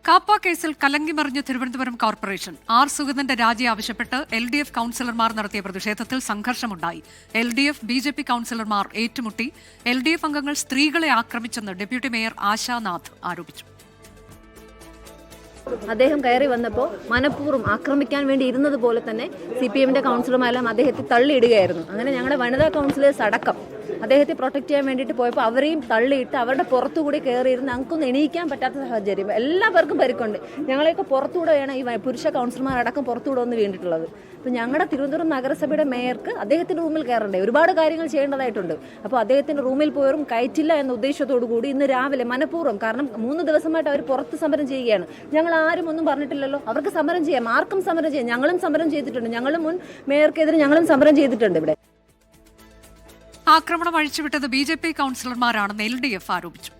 കാപ്പ കേസിൽ കലങ്ങിമറിഞ്ഞ Thiruvananthapuram corporation R സുഗതന്റെ രാജി ആവശ്യപ്പെട്ട് LDF കൌൺസിലർമാർ നടത്തിയ പ്രതിഷേധത്തിൽ സംഘർഷമുണ്ടായി. LDF BJP കൌൺസിലർമാർ ഏറ്റുമുട്ടി. LDF അംഗങ്ങൾ സ്ത്രീകളെ ആക്രമിച്ചെന്ന് ഡെപ്യൂട്ടി മേയർ ആശാനാഥ് ആരോപിച്ചു. അദ്ദേഹം കയറി വന്നപ്പോൾ മനഃപൂർവ്വം ആക്രമിക്കാൻ വേണ്ടി ഇരുന്നത് പോലെ തന്നെ CPMന്റെ കൗൺസിലർമാരെല്ലാം അദ്ദേഹത്തെ തള്ളിയിടുകയായിരുന്നു. അങ്ങനെ ഞങ്ങളുടെ വനിതാ കൗൺസിലേഴ്സ് അടക്കം അദ്ദേഹത്തെ പ്രൊട്ടക്ട് ചെയ്യാൻ വേണ്ടിയിട്ട് പോയപ്പോൾ അവരെയും തള്ളിയിട്ട് അവരുടെ പുറത്തുകൂടി കയറിയിരുന്ന് ഞങ്ങൾക്കൊന്നും എണീക്കാൻ പറ്റാത്ത സാഹചര്യം. എല്ലാവർക്കും പരിക്കുണ്ട്. ഞങ്ങളെയൊക്കെ പുറത്തുകൂടെയാണ് ഈ പുരുഷ കൗൺസിലർമാരടക്കം പുറത്തുകൂടെ ഒന്ന് വീണിട്ടുള്ളത്. അപ്പോൾ ഞങ്ങളുടെ തിരുവനന്തപുരം നഗരസഭയുടെ മേയർക്ക് അദ്ദേഹത്തിൻ്റെ റൂമിൽ കയറണ്ടേ, ഒരുപാട് കാര്യങ്ങൾ ചെയ്യേണ്ടതായിട്ടുണ്ട്. അപ്പോൾ അദ്ദേഹത്തിൻ്റെ റൂമിൽ പോയവരും കയറ്റില്ല എന്ന ഉദ്ദേശത്തോടു കൂടി ഇന്ന് രാവിലെ മനഃപൂർവ്വം, കാരണം 3 ദിവസമായിട്ട് അവർ പുറത്ത് സമരം ചെയ്യുകയാണ്. ഞങ്ങൾ ആരും ഒന്നും പറഞ്ഞിട്ടില്ലല്ലോ, അവർക്ക് സമരം ചെയ്യാം, ആർക്കും സമരം ചെയ്യാം. ഞങ്ങളും സമരം ചെയ്തിട്ടുണ്ട്. ഞങ്ങളും മുൻ മേയർക്കെതിരെ ഞങ്ങളും സമരം ചെയ്തിട്ടുണ്ട്. ഇവിടെ ആക്രമണം അഴിച്ചുവിട്ടത് BJP കൌൺസിലർമാരാണെന്ന് LDF ആരോപിച്ചു.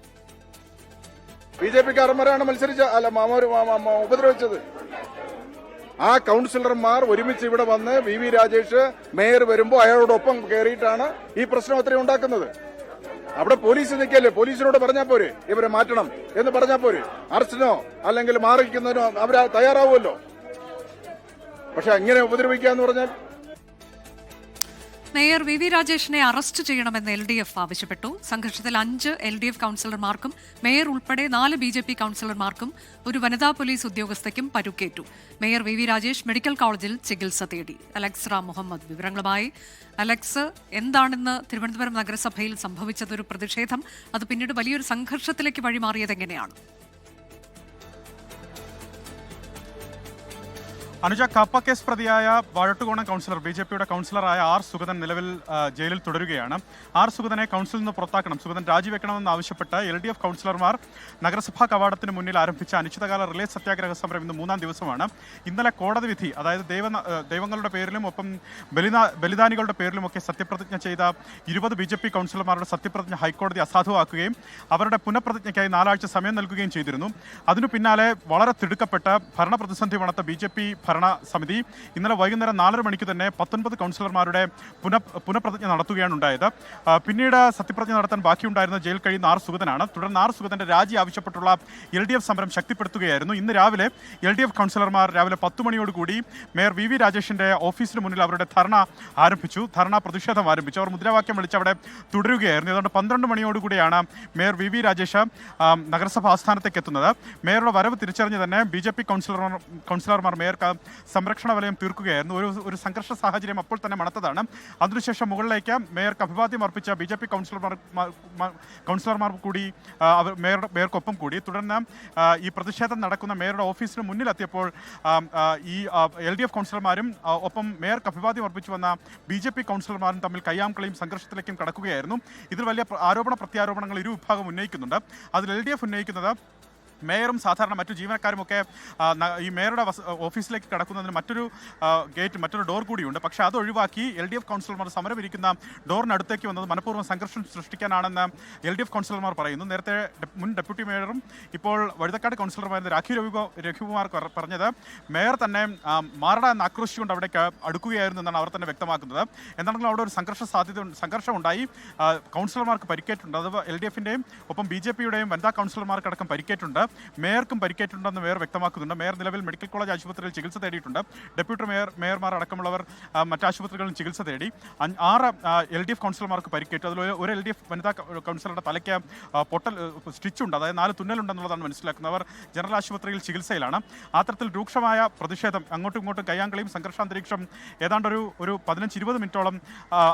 BJP-കാരന്മാരാണ് ഉപദ്രവിച്ചത്. ആ കൗൺസിലർമാർ ഒരുമിച്ച് ഇവിടെ വന്ന് VV രാജേഷ് മേയർ വരുമ്പോൾ അയാളോടൊപ്പം കയറിയിട്ടാണ് ഈ പ്രശ്നം അത്രയും ഉണ്ടാക്കുന്നത്. അവിടെ പോലീസ് നിൽക്കല്ലേ, പോലീസിനോട് പറഞ്ഞാൽ പോരെ ഇവരെ മാറ്റണം എന്ന് പറഞ്ഞാൽ പോരെ, അറസ്റ്റിനോ അല്ലെങ്കിൽ മാറിക്കുന്നതിനോ അവർ തയ്യാറാവുമല്ലോ. പക്ഷെ അങ്ങനെ ഉപദ്രവിക്കാന്ന് പറഞ്ഞാൽ മേയർ VV രാജേഷിനെ അറസ്റ്റ് ചെയ്യണമെന്ന് LDF ആവശ്യപ്പെട്ടു. സംഘർഷത്തിൽ 5 LDF കൌൺസിലർമാർക്കും മേയർ ഉൾപ്പെടെ 4 BJP കൌൺസിലർമാർക്കും ഒരു വനിതാ പോലീസ് ഉദ്യോഗസ്ഥയ്ക്കും പരുക്കേറ്റു. മേയർ VV രാജേഷ് മെഡിക്കൽ കോളേജിൽ ചികിത്സ തേടി. അലക്സ് റാം മുഹമ്മദ് വിവരങ്ങളുമായി. അലക്സ്, എന്താണെന്ന് തിരുവനന്തപുരം നഗരസഭയിൽ സംഭവിച്ചത്? ഒരു പ്രതിഷേധം, അത് പിന്നീട് വലിയൊരു സംഘർഷത്തിലേക്ക് വഴിമാറിയത് എങ്ങനെയാണ്? അനുജ, കാപ്പ കേസ് പ്രതിയായ വാഴട്ടുകോണം കൗൺസിലർ BJP-യുടെ കൗൺസിലറായ ആർ സുഗതൻ നിലവിൽ ജയിലിൽ തുടരുകയാണ്. ആർ സുഗതനെ കൗൺസിലിൽ നിന്ന് പുറത്താക്കണം, സുഗതൻ രാജിവെക്കണമെന്ന് ആവശ്യപ്പെട്ട് LDF കൗൺസിലർമാർ നഗരസഭാ കവാടത്തിന് മുന്നിൽ ആരംഭിച്ച അനിശ്ചിതകാല റിലേ സത്യാഗ്രഹ സമരം ഇന്ന് 3ാം ദിവസമാണ്. ഇന്നലെ കോടതി വിധി, അതായത് ദൈവങ്ങളുടെ പേരിലും ഒപ്പം ബലിദാനികളുടെ പേരിലുമൊക്കെ സത്യപ്രതിജ്ഞ ചെയ്ത 20 BJP കൗൺസിലർമാരുടെ സത്യപ്രതിജ്ഞ ഹൈക്കോടതി അസാധുവാക്കുകയും അവരുടെ പുനഃപ്രതിജ്ഞയ്ക്കായി 4 ആഴ്ച സമയം നൽകുകയും ചെയ്തിരുന്നു. അതിനു പിന്നാലെ വളരെ തിടുക്കപ്പെട്ട് ഭരണപ്രതിസന്ധി വണത്ത BJP ഭരണസമിതി ഇന്നലെ വൈകുന്നേരം 4:30 മണിക്ക് തന്നെ 19 കൗൺസിലർമാരുടെ പുനഃപ്രതിജ്ഞ നടത്തുകയാണ് ഉണ്ടായത്. പിന്നീട് സത്യപ്രതിജ്ഞ നടത്താൻ ബാക്കിയുണ്ടായിരുന്ന ജയിൽ കഴിയുന്ന ആർ സുഗതനാണ്. തുടർന്ന് ആർ സുഗതന്റെ രാജി ആവശ്യപ്പെട്ടുള്ള LDF സമരം ശക്തിപ്പെടുത്തുകയായിരുന്നു. ഇന്ന് രാവിലെ LDF കൗൺസിലർമാർ രാവിലെ 10 മണിയോടുകൂടി മേയർ VV രാജേഷിന്റെ ഓഫീസിന് മുന്നിൽ അവരുടെ ധർണ പ്രതിഷേധം ആരംഭിച്ചു. അവർ മുദ്രാവാക്യം വിളിച്ച് അവിടെ തുടരുകയായിരുന്നു. ഏതാണ്ട് 12 മണിയോടുകൂടിയാണ് മേയർ VV രാജേഷ് നഗരസഭ ആസ്ഥാനത്തേക്ക് എത്തുന്നത്. മേയറുടെ വരവ് തിരിച്ചറിഞ്ഞ് തന്നെ BJP കൗൺസിലർമാർ മേയർക്ക് സംരക്ഷണ വലയം തീർക്കുകയായിരുന്നു. ഒരു സംഘർഷ സാഹചര്യം അപ്പോൾ തന്നെ മണത്തതാണ്. അതിനുശേഷം മുകളിലേക്ക് മേയർക്ക് അഭിവാദ്യം അർപ്പിച്ച BJP കൗൺസിലർമാർ കൂടി മേയർക്കൊപ്പം കൂടി. തുടർന്ന് ഈ പ്രതിഷേധം നടക്കുന്ന മേയറുടെ ഓഫീസിന് മുന്നിലെത്തിയപ്പോൾ ഈ LDF കൗൺസിലർമാരും ഒപ്പം മേയർക്ക് അഭിവാദ്യം അർപ്പിച്ചു വന്ന BJP കൗൺസിലർമാരും തമ്മിൽ കയ്യാംകളിയും സംഘർഷത്തിലേക്കും കടക്കുകയായിരുന്നു. ഇതിൽ വലിയ ആരോപണ പ്രത്യാരോപണങ്ങൾ ഇരു വിഭാഗം ഉന്നയിക്കുന്നുണ്ട്. അതിൽ LDF ഉന്നയിക്കുന്നത് മേയറും സാധാരണ മറ്റു ജീവനക്കാരുമൊക്കെ ഈ മേയറുടെ ഓഫീസിലേക്ക് കടക്കുന്നതിന് മറ്റൊരു ഡോർ കൂടിയുണ്ട്. പക്ഷേ അത് ഒഴിവാക്കി LDF കൗൺസിലർമാർ സമരമിരിക്കുന്ന ഡോറിനടുത്തേക്ക് വന്നത് മനഃപൂർവ്വം സംഘർഷം സൃഷ്ടിക്കാനാണെന്ന് LDF കൗൺസിലർമാർ പറയുന്നു. നേരത്തെ മുൻ ഡെപ്യൂട്ടി മേയറും ഇപ്പോൾ വഴുതക്കാട് കൗൺസിലർമായിരുന്ന രാഖി രഘുകുമാർ പറഞ്ഞത് മേയർ തന്നെ മാറട എന്ന് ആക്രോശിച്ചുകൊണ്ട് അവിടേക്ക് അടുക്കുകയായിരുന്നു എന്നാണ് അവർ തന്നെ വ്യക്തമാക്കുന്നത്. എന്താണെങ്കിലും അവിടെ ഒരു സംഘർഷം ഉണ്ടായി. കൗൺസിലർമാർക്ക് പരിക്കേറ്റുണ്ട്. അത് LDF-ന്റെയും ഒപ്പം BJP-യുടെയും വനിതാ കൗൺസിലർമാർക്കടക്കം പരിക്കേറ്റുണ്ട്. മേയർക്കും പരിക്കേറ്റുണ്ടെന്ന് മേയർ വ്യക്തമാക്കുന്നുണ്ട്. മേയർ നിലവിൽ മെഡിക്കൽ കോളേജ് ആശുപത്രിയിൽ ചികിത്സ തേടിയിട്ടുണ്ട്. ഡെപ്യൂട്ടി മേയർമാർ അടക്കമുള്ളവർ മറ്റ് ആശുപത്രികളിലും ചികിത്സ തേടി. 6 LDF കൗൺസിലർമാർക്ക് പരിക്കേറ്റു. അതിൽ ഒരു LDF വനിതാ കൗൺസിലറുടെ തലയ്ക്ക് സ്റ്റിച്ചുണ്ട്, അതായത് 4 തുന്നലുണ്ടെന്നുള്ളതാണ് മനസ്സിലാക്കുന്നത്. അവർ ജനറൽ ആശുപത്രിയിൽ ചികിത്സയിലാണ്. അത്തരത്തിൽ രൂക്ഷമായ പ്രതിഷേധം, അങ്ങോട്ടും ഇങ്ങോട്ടും കയ്യാങ്കളിയും സംഘർഷാന്തരീക്ഷം ഏതാണ്ട് ഒരു 15-20 മിനിറ്റോളം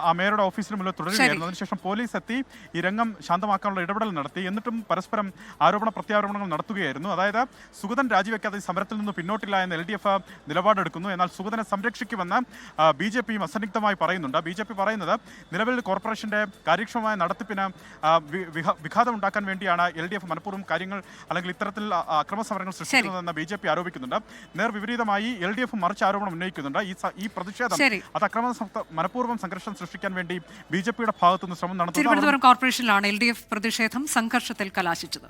ആ മേയറുടെ ഓഫീസിന് മുന്നിൽ തുടരുകയായിരുന്നു. അതിനുശേഷം പോലീസ് എത്തി ഈ രംഗം ശാന്തമാക്കാനുള്ള ഇടപെടൽ നടത്തി. എന്നിട്ടും പരസ്പരം ആരോപണ പ്രത്യാരോപണങ്ങൾ നടത്തുകയായിരുന്നു. അതായത് സുഗതൻ രാജിവെക്കാതെ സമരത്തിൽ നിന്ന് പിന്നോട്ടില്ല എന്ന് LDF നിലപാടെടുക്കുന്നു. എന്നാൽ സുഗതനെ സംരക്ഷിക്കുമെന്ന് BJP-യും അസന്നിഗ്ധമായി പറയുന്നുണ്ട്. BJP പറയുന്നത് നിലവിൽ കോർപ്പറേഷന്റെ കാര്യക്ഷമമായ നടത്തിപ്പിന് വിഘാതം ഉണ്ടാക്കാൻ വേണ്ടിയാണ് LDF മനഃപൂർവ്വം കാര്യങ്ങൾ അല്ലെങ്കിൽ ഇത്തരത്തിൽ അക്രമ സമരങ്ങൾ സൃഷ്ടിക്കുന്നതെന്ന് BJP ആരോപിക്കുന്നുണ്ട്. നേർവിപരീതമായി LDF മറിച്ച് ആരോപണം ഉന്നയിക്കുന്നുണ്ട്. ഈ പ്രതിഷേധം അത് മനഃപൂർവ്വം സംഘർഷം സൃഷ്ടിക്കാൻ വേണ്ടി BJP-യുടെ ഭാഗത്തുനിന്ന് ശ്രമം നടത്തുന്നു. തിരുവനന്തപുരം കോർപ്പറേഷനിലാണ് LDF പ്രതിഷേധം സംഘർഷത്തിൽ കലാശിച്ചത്.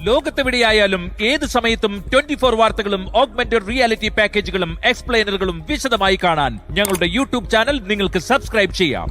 ലോകത്തെവിടെയായാലും ഏത് സമയത്തും 24 വാർത്തകളും ഓഗ്മെന്റഡ് റിയാലിറ്റി പാക്കേജുകളും എക്സ്പ്ലെയിനറുകളും വിശദമായി കാണാൻ ഞങ്ങളുടെ യൂട്യൂബ് ചാനൽ നിങ്ങൾക്ക് സബ്സ്ക്രൈബ് ചെയ്യാം.